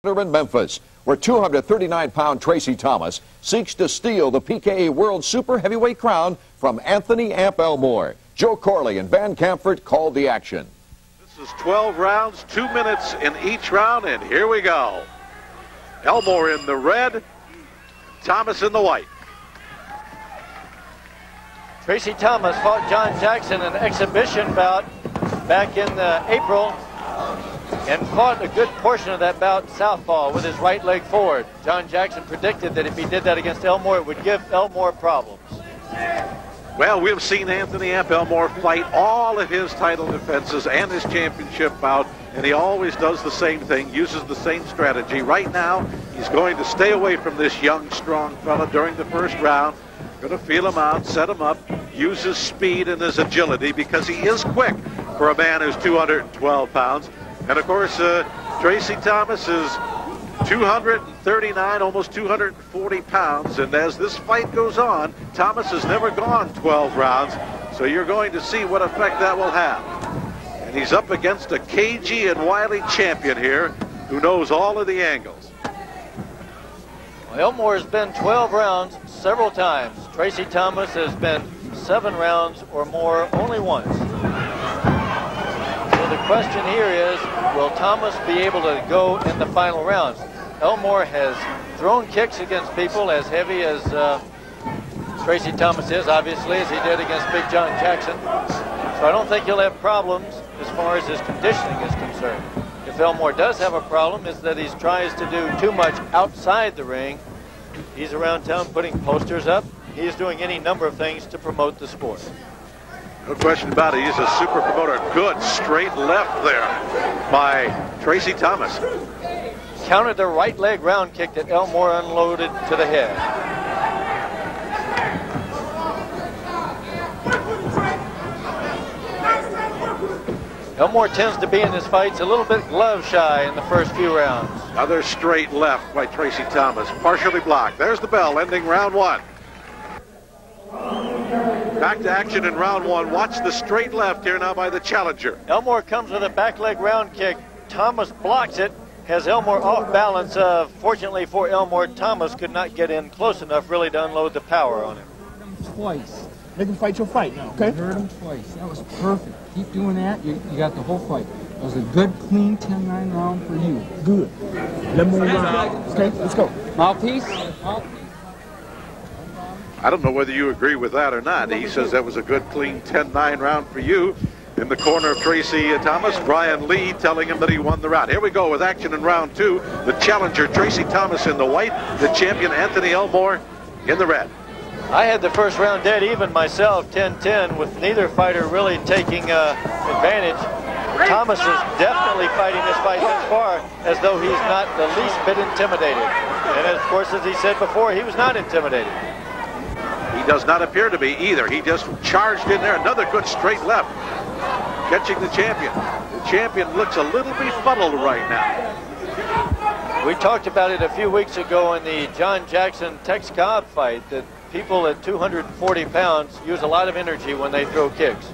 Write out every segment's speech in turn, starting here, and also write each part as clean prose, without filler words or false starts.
In Memphis, where 239-pound Tracy Thomas seeks to steal the PKA World Super Heavyweight crown from Anthony Elmore. Joe Corley and Van Camfort called the action. This is 12 rounds, 2 minutes in each round, and here we go. Elmore in the red, Thomas in the white. Tracy Thomas fought John Jackson in an exhibition bout back in April and fought a good portion of that bout southpaw with his right leg forward. John Jackson predicted that if he did that against Elmore, it would give Elmore problems. Well, we've seen Anthony Elmore fight all of his title defenses and his championship bout, and he always does the same thing, uses the same strategy. Right now, he's going to stay away from this young, strong fella during the first round. Going to feel him out, set him up, use his speed and his agility because he is quick for a man who's 212 pounds. And of course, Tracy Thomas is 239, almost 240 pounds. And as this fight goes on, Thomas has never gone 12 rounds. So you're going to see what effect that will have. And he's up against a cagey and wily champion here who knows all of the angles. Well, Elmore has been 12 rounds several times. Tracy Thomas has been 7 rounds or more only once. The question here is, will Thomas be able to go in the final rounds? Elmore has thrown kicks against people as heavy as Tracy Thomas is, obviously, as he did against Big John Jackson. So I don't think he'll have problems as far as his conditioning is concerned. If Elmore does have a problem, is that he tries to do too much outside the ring. He's around town putting posters up. He's doing any number of things to promote the sport. No question about it. He's a super promoter. Good straight left there by Tracy Thomas. Countered the right leg round kick that Elmore unloaded to the head. Elmore tends to be in his fights a little bit glove shy in the first few rounds. Another straight left by Tracy Thomas, partially blocked. There's the bell ending round 1. Back to action in round 1. Watch the straight left here now by the challenger. Elmore comes with a back leg round kick. Thomas blocks it, has Elmore off balance. Fortunately for Elmore, Thomas could not get in close enough really to unload the power on him. Twice. Make him fight your fight now, okay? You heard him twice. That was perfect. Keep doing that. You got the whole fight. That was a good, clean 10-9 round for you. Good. Let me move on. Okay, let's go. Mouthpiece. I don't know whether you agree with that or not. He says that was a good, clean 10-9 round for you. In the corner of Tracy Thomas, Brian Lee telling him that he won the round. Here we go with action in round 2. The challenger, Tracy Thomas, in the white. The champion, Anthony Elmore, in the red. I had the first round dead even myself, 10-10, with neither fighter really taking advantage. Thomas is definitely fighting this fight thus far as though he's not the least bit intimidated. And of course, as he said before, he was not intimidated. He does not appear to be either. He just charged in there. Another good straight left, catching the champion. The champion looks a little befuddled right now. We talked about it a few weeks ago in the John Jackson-Tex Cobb fight, that people at 240 pounds use a lot of energy when they throw kicks.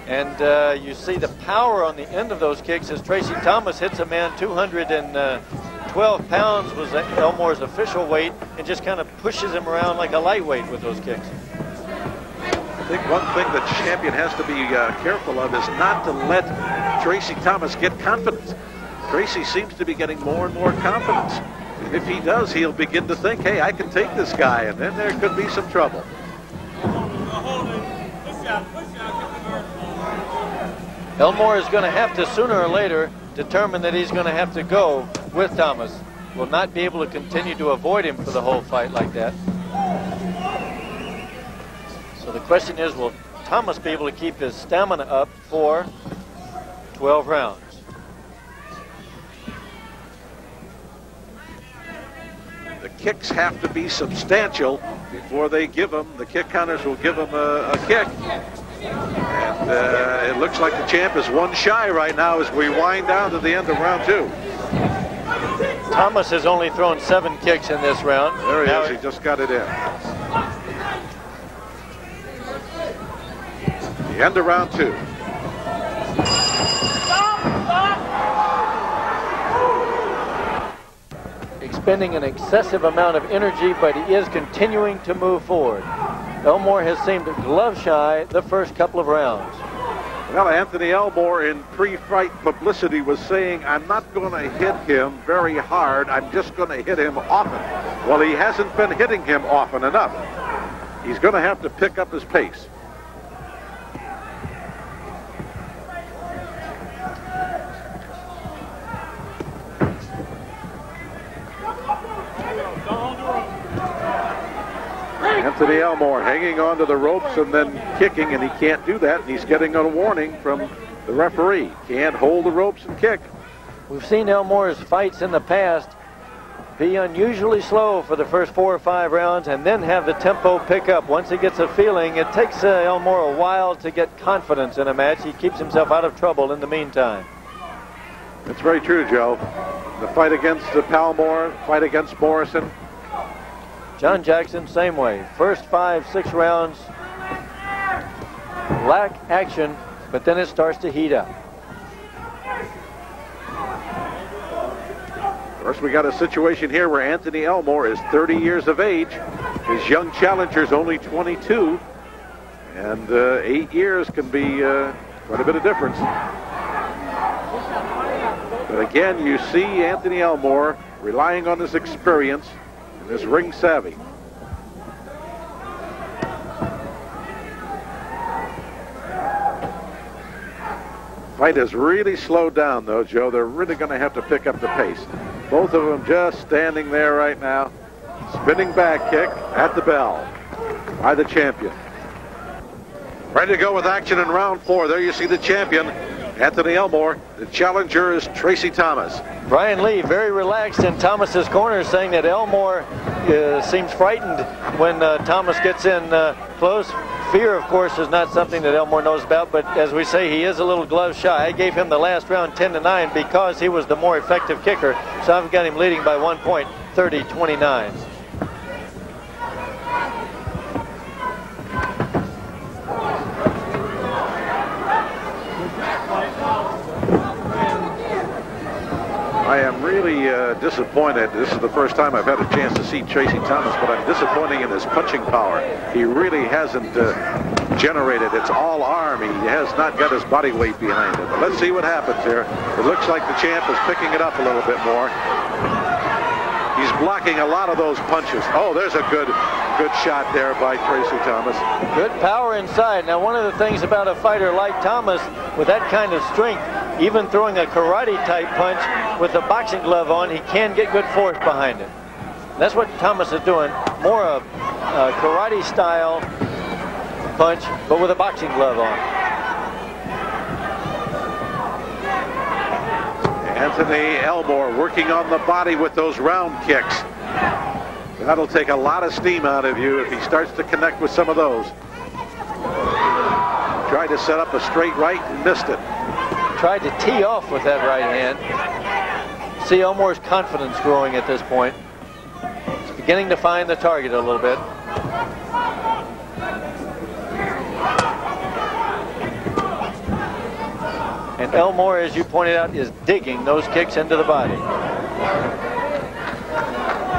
And you see the power on the end of those kicks as Tracy Thomas hits a man 212 pounds was Elmore's official weight, and just kind of pushes him around like a lightweight with those kicks. I think one thing the champion has to be careful of is not to let Tracy Thomas get confidence. Tracy seems to be getting more and more confidence. And if he does, he'll begin to think, hey, I can take this guy, and then there could be some trouble. Elmore is going to have to, sooner or later, determine that he's going to have to go with Thomas. Will not be able to continue to avoid him for the whole fight like that. So the question is, will Thomas be able to keep his stamina up for 12 rounds? The kicks have to be substantial before they give him. The kick counters will give him a kick. And it looks like the champ is one shy right now as we wind down to the end of round 2. Thomas has only thrown 7 kicks in this round. There he is. He just got it in. The end of round 2. expending an excessive amount of energy, but he is continuing to move forward. Elmore has seemed glove shy the first couple of rounds. Well, Anthony Elmore in pre-fight publicity was saying, I'm not going to hit him very hard. I'm just going to hit him often. Well, he hasn't been hitting him often enough. He's going to have to pick up his pace. Anthony Elmore hanging on to the ropes and then kicking, and he can't do that, and he's getting a warning from the referee. Can't hold the ropes and kick. We've seen Elmore's fights in the past be unusually slow for the first 4 or 5 rounds and then have the tempo pick up. Once he gets a feeling, it takes Elmore a while to get confidence in a match. He keeps himself out of trouble in the meantime. That's very true, Joe. The fight against Palmore, fight against Morrison. John Jackson, same way. First 5, 6 rounds lack action, but then it starts to heat up. First, we got a situation here where Anthony Elmore is 30 years of age. His young challenger's only 22. And 8 years can be quite a bit of difference. But again, you see Anthony Elmore relying on his experience and his ring savvy. Fight has really slowed down, though, Joe. They're really going to have to pick up the pace. Both of them just standing there right now. Spinning back kick at the bell by the champion. Ready to go with action in round 4. There you see the champion, Anthony Elmore. The challenger is Tracy Thomas. Brian Lee very relaxed in Thomas's corner, saying that Elmore seems frightened when Thomas gets in close. Fear, of course, is not something that Elmore knows about, but as we say, he is a little glove shy. I gave him the last round 10-9 because he was the more effective kicker, so I've got him leading by 1 point, 30-29. I am really disappointed. This is the first time I've had a chance to see Tracy Thomas, but I'm disappointed in his punching power. He really hasn't generated. It's all arm. He has not got his body weight behind it. But let's see what happens here. It looks like the champ is picking it up a little bit more. He's blocking a lot of those punches. Oh, there's a good shot there by Tracy Thomas. Good power inside. Now, one of the things about a fighter like Thomas with that kind of strength, even throwing a karate-type punch with the boxing glove on, he can get good force behind it. That's what Thomas is doing, more of a karate-style punch, but with a boxing glove on. Anthony Elmore working on the body with those round kicks. That'll take a lot of steam out of you if he starts to connect with some of those. Tried to set up a straight right and missed it. Tried to tee off with that right hand. See Elmore's confidence growing at this point. He's beginning to find the target a little bit. And Elmore, as you pointed out, is digging those kicks into the body.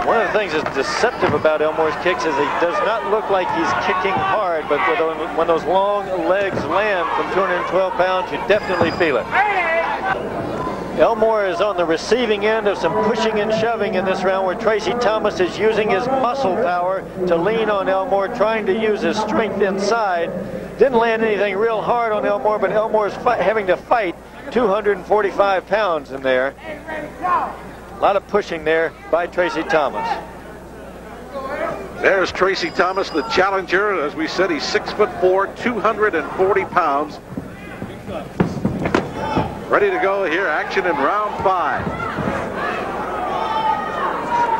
One of the things that's deceptive about Elmore's kicks is he does not look like he's kicking hard, but when those long legs land from 212 pounds, you definitely feel it. Elmore is on the receiving end of some pushing and shoving in this round, where Tracy Thomas is using his muscle power to lean on Elmore, trying to use his strength inside. Didn't land anything real hard on Elmore, but Elmore's having to fight 245 pounds in there. A lot of pushing there by Tracy Thomas. There's Tracy Thomas, the challenger. As we said, he's 6'4", 240 pounds. Ready to go here. Action in round 5.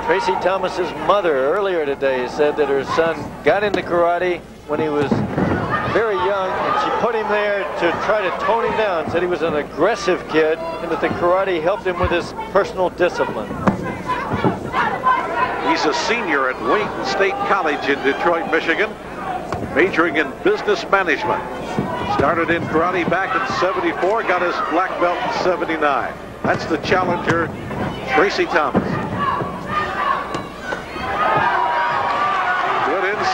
Tracy Thomas's mother earlier today said that her son got into karate when he was very young, and she put him there to try to tone him down. Said he was an aggressive kid, and that the karate helped him with his personal discipline. He's a senior at Wayne State College in Detroit, Michigan, majoring in business management. Started in karate back in '74, got his black belt in '79. That's the challenger, Tracy Thomas.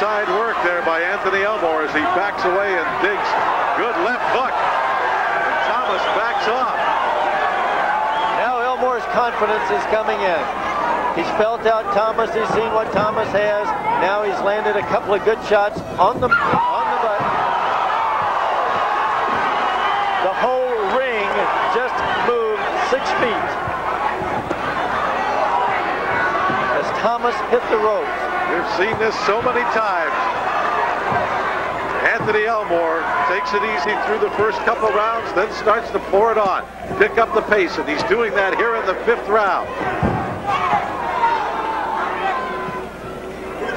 inside work there by Anthony Elmore as he backs away and digs. Good left hook. And Thomas backs off. Now Elmore's confidence is coming in. He's felt out Thomas. He's seen what Thomas has. Now he's landed a couple of good shots on the button. The whole ring just moved 6 feet as Thomas hit the ropes. We've seen this so many times. Anthony Elmore takes it easy through the first couple rounds, then starts to pour it on, pick up the pace, and he's doing that here in the 5th round.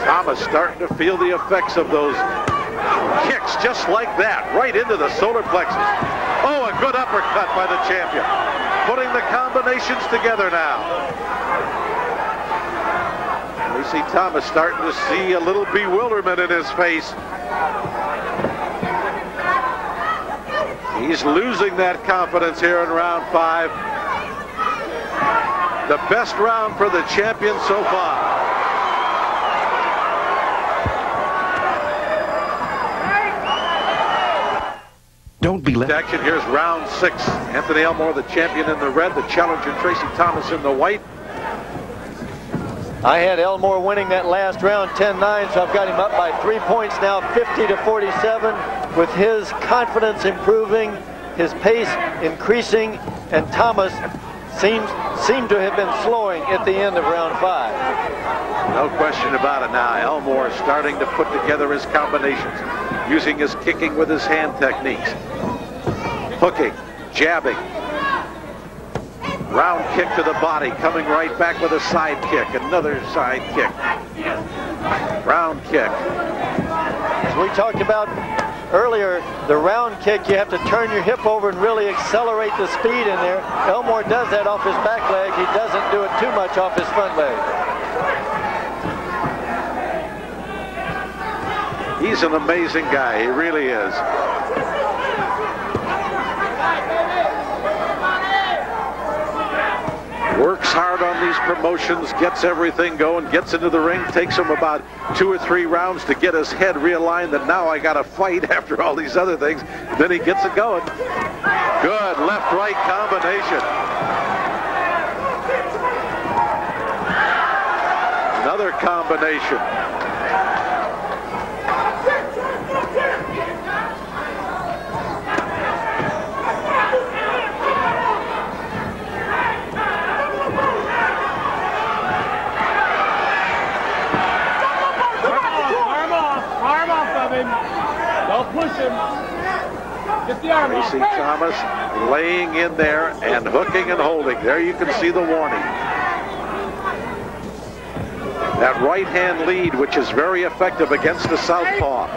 Thomas starting to feel the effects of those kicks just like that, right into the solar plexus. Oh, a good uppercut by the champion. Putting the combinations together now. We see Thomas starting to see a little bewilderment in his face. He's losing that confidence here in round 5. The best round for the champion so far. Don't be left. Action. Here's round 6. Anthony Elmore, the champion, in the red. The challenger, Tracy Thomas, in the white. I had Elmore winning that last round 10-9, so I've got him up by 3 points now, 50-47, with his confidence improving, his pace increasing, and Thomas seemed to have been slowing at the end of round 5. No question about it now. Elmore starting to put together his combinations, using his kicking with his hand techniques. Hooking, jabbing. Round kick to the body, coming right back with a side kick. Another side kick. Round kick. As we talked about earlier, the round kick, you have to turn your hip over and really accelerate the speed in there. Elmore does that off his back leg. He doesn't do it too much off his front leg. He's an amazing guy. He really is. Works hard on these promotions, gets everything going, gets into the ring, takes him about 2 or 3 rounds to get his head realigned that now I got to fight after all these other things. Then he gets it going. Good left-right combination. Another combination. Don't push him. Get the arm off. Tracy Thomas laying in there and hooking and holding. There you can see the warning. That right hand lead, which is very effective against the southpaw.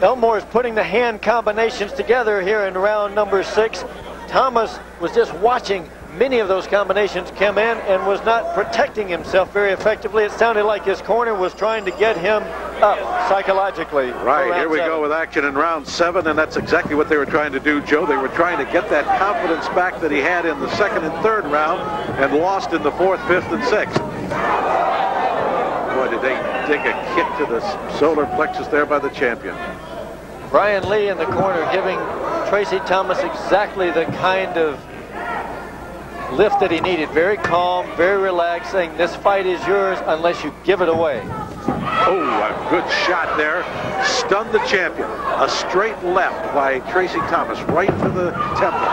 Elmore is putting the hand combinations together here in round number 6. Thomas was just watching many of those combinations come in and was not protecting himself very effectively. It sounded like his corner was trying to get him up psychologically. Right, here we go with action in round 7, and that's exactly what they were trying to do, Joe. They were trying to get that confidence back that he had in the 2nd and 3rd round and lost in the 4th, 5th, and 6th. Boy, did they dig a kick to the solar plexus there by the champion. Brian Lee in the corner giving Tracy Thomas exactly the kind of lift that he needed. Very calm, very relaxed, saying this fight is yours unless you give it away. Oh, a good shot there. Stunned the champion. A straight left by Tracy Thomas right to the temple.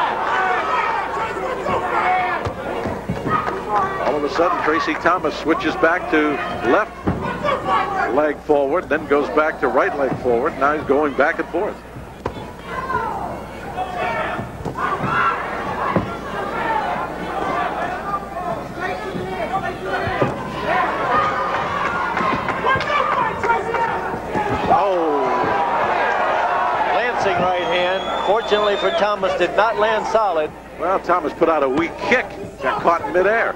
All of a sudden, Tracy Thomas switches back to left leg forward, then goes back to right leg forward. Now he's going back and forth. Fortunately for Thomas, did not land solid. Well, Thomas put out a weak kick, got caught in midair.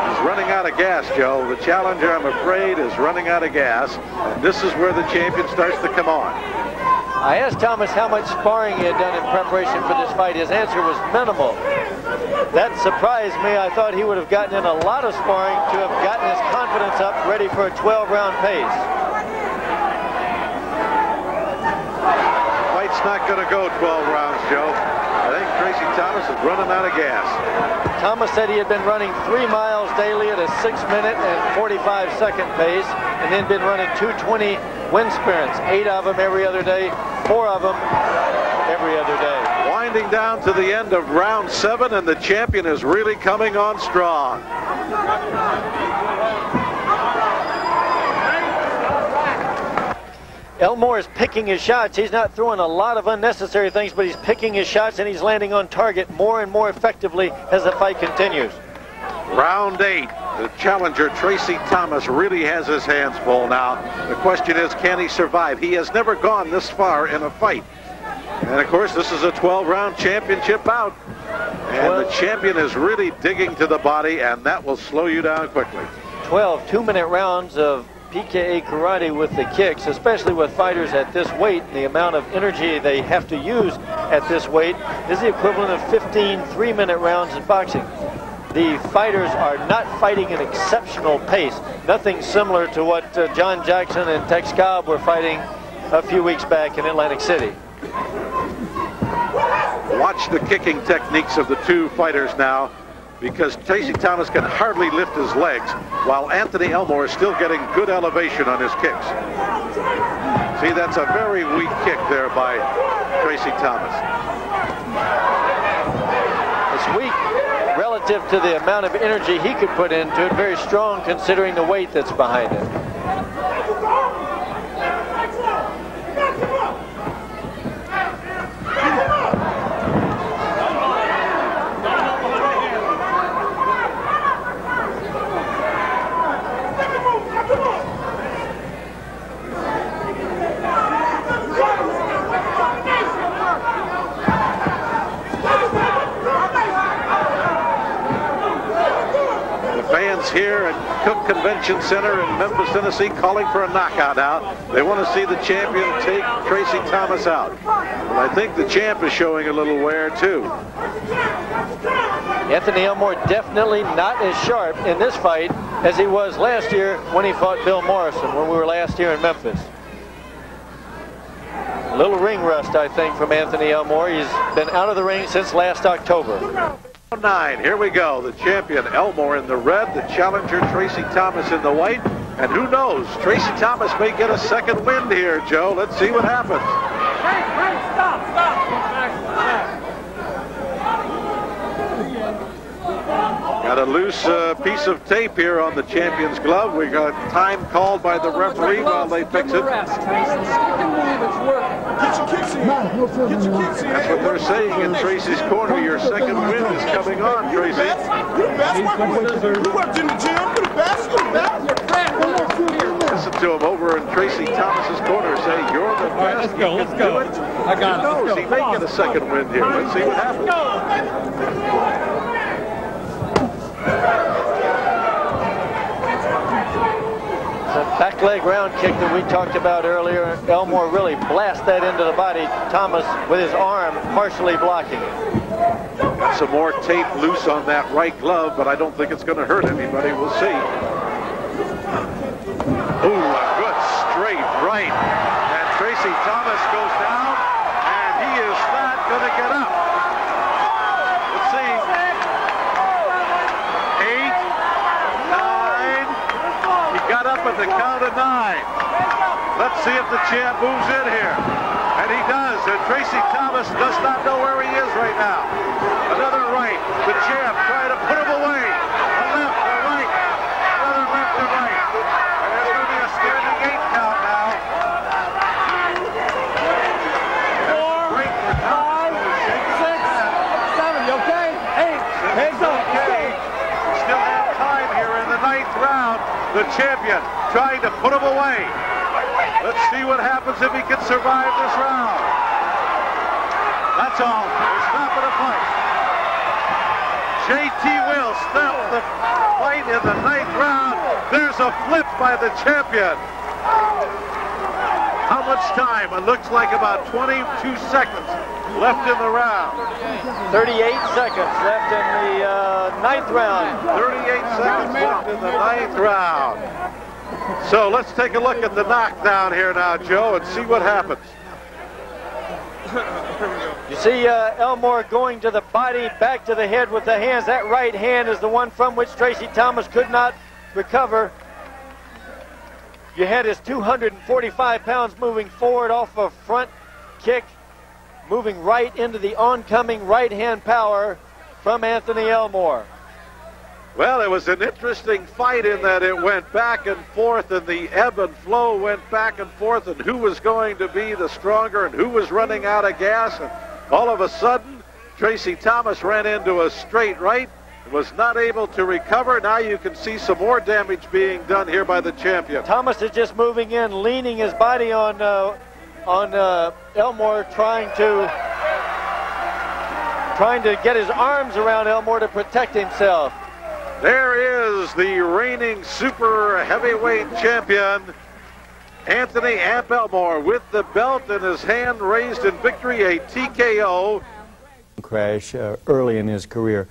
He's running out of gas, Joe. The challenger, I'm afraid, is running out of gas. And this is where the champion starts to come on. I asked Thomas how much sparring he had done in preparation for this fight. His answer was minimal. That surprised me. I thought he would have gotten in a lot of sparring to have gotten his confidence up, ready for a 12-round pace. Fight's not going to go 12 rounds, Joe. I think Tracy Thomas is running out of gas. Thomas said he had been running 3 miles daily at a 6-minute and 45-second pace, and then been running 220 wind sprints, 8 of them every other day, 4 of them every other day. Winding down to the end of round 7, and the champion is really coming on strong. Elmore is picking his shots. He's not throwing a lot of unnecessary things, but he's picking his shots, and he's landing on target more and more effectively as the fight continues. Round 8. The challenger, Tracy Thomas, really has his hands full now. The question is, can he survive? He has never gone this far in a fight. And, of course, this is a 12-round championship bout. And the champion is really digging to the body, and that will slow you down quickly. 12 2-minute rounds of PKA karate with the kicks, especially with fighters at this weight. The amount of energy they have to use at this weight is the equivalent of 15 3-minute rounds in boxing. The fighters are not fighting an exceptional pace. Nothing similar to what John Jackson and Tex Cobb were fighting a few weeks back in Atlantic City. Watch the kicking techniques of the two fighters now, because Tracy Thomas can hardly lift his legs, while Anthony Elmore is still getting good elevation on his kicks. See, that's a very weak kick there by Tracy Thomas. It's weak relative to the amount of energy he could put into it. Very strong considering the weight that's behind it. Here at Cook Convention Center in Memphis, Tennessee, calling for a knockout now. They want to see the champion take Tracy Thomas out. Well, I think the champ is showing a little wear too. Anthony Elmore definitely not as sharp in this fight as he was last year when he fought Bill Morrison when we were last year in Memphis. A little ring rust, I think, from Anthony Elmore. He's been out of the ring since last October. 9, here we go. The champion Elmore in the red, the challenger Tracy Thomas in the white, and who knows, Tracy Thomas may get a second wind here, Joe. Let's see what happens. Hey, stop. Got a loose piece of tape here on the champion's glove. We got time called by the referee while they fix it. That's what they're saying in Tracy's corner. Your second wind is coming on, Tracy. You worked in the gym. You're the best. You're the best. Listen to him over in Tracy Thomas's corner say, "You're the best." Let's go. I got it. Who knows? He may get a second wind here. Let's see what happens. The back leg round kick that we talked about earlier, Elmore really blasted that into the body. Thomas with his arm partially blocking it. Got some more tape loose on that right glove, but I don't think it's going to hurt anybody. We'll see. Ooh, a good straight right. And Tracy Thomas goes down, and he is not going to get up. Let's see. 8, 9. He got up at the count of 9. Let's see if the champ moves in here. And he does. And Tracy Thomas does not know where he is right now. Another right. The champ trying to put him away. A left, a right. Another left and right. And there's going to be a standing 8 count now. 4, 5, 6, 7. You okay? 8. Heads up. Okay. We still have time here in the 9th round. The champion trying to put him away. Let's see what happens if he can survive this round. That's all. We're stopping the fight. J.T. will stop the fight in the 9th round. There's a flip by the champion. How much time? It looks like about 22 seconds. left in the round. 38 seconds left in the ninth round. 38 seconds left in the ninth round. So let's take a look at the knockdown here now, Joe, and see what happens. You see Elmore going to the body, back to the head with the hands. That right hand is the one from which Tracy Thomas could not recover. You had his 245 pounds moving forward off a front kick, moving right into the oncoming right-hand power from Anthony Elmore. Well, it was an interesting fight in that it went back and forth, and the ebb and flow went back and forth, and who was going to be the stronger and who was running out of gas. And all of a sudden, Tracy Thomas ran into a straight right, was not able to recover. Now you can see some more damage being done here by the champion. Thomas is just moving in, leaning his body on Elmore, trying to get his arms around Elmore to protect himself. There is the reigning super heavyweight champion, Anthony "Amp" Elmore, with the belt in his hand, raised in victory, a TKO. Crash early in his career.